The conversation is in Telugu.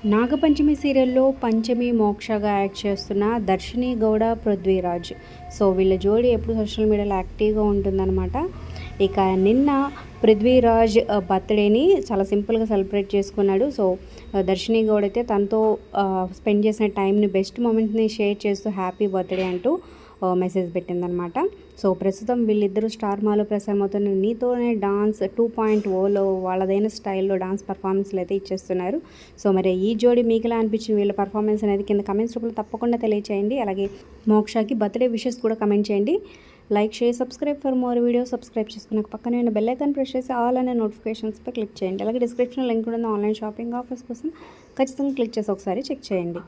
నాగపంచమి సీరియల్లో పంచమి మోక్షగా యాక్ట్ చేస్తున్న దర్శిని గౌడ పృథ్వీరాజ్. సో వీళ్ళ జోడీ ఎప్పుడు సోషల్ మీడియాలో యాక్టివ్గా ఉంటుందన్నమాట. ఇక నిన్న పృథ్వీరాజ్ బర్త్డేని చాలా సింపుల్గా సెలబ్రేట్ చేసుకున్నాడు. సో దర్శిని గౌడ్ అయితే తనతో స్పెండ్ చేసిన టైంని బెస్ట్ మూమెంట్ని షేర్ చేస్తూ హ్యాపీ బర్త్డే అంటూ మెసేజ్ పెట్టిందనమాట. సో ప్రస్తుతం వీళ్ళిద్దరూ స్టార్ మాలో ప్రసారమవుతున్న నీతోనే డాన్స్ 2.0లో వాళ్ళదైన స్టైల్లో డాన్స్ పర్ఫార్మెన్స్లు అయితే ఇచ్చేస్తున్నారు. సో మరి ఈ జోడీ మీకు ఎలా అనిపించింది, వీళ్ళ పర్ఫార్మెన్స్ అనేది కింద కమెంట్స్ రూపంలో తప్పకుండా తెలియచేయండి. అలాగే మోక్షకి బర్త్డే విషెస్ కూడా కమెంట్ చేయండి. Like, share, subscribe for more video. Subscribe చేసుకున్నాక పక్కనే ఉన్న బెల్ ఐకాన్ ప్రెస్ చేసి ఆల్ అనే నోటిఫికేషన్స్పై క్లిక్ చేయండి. అలాగే డిస్క్రిప్షన్లో లింక్ ఉన్న ఆన్లైన్ షాపింగ్ ఆఫర్స్ కోసం ఖచ్చితంగా క్లిక్ చేసి ఒకసారి చెక్ చేయండి.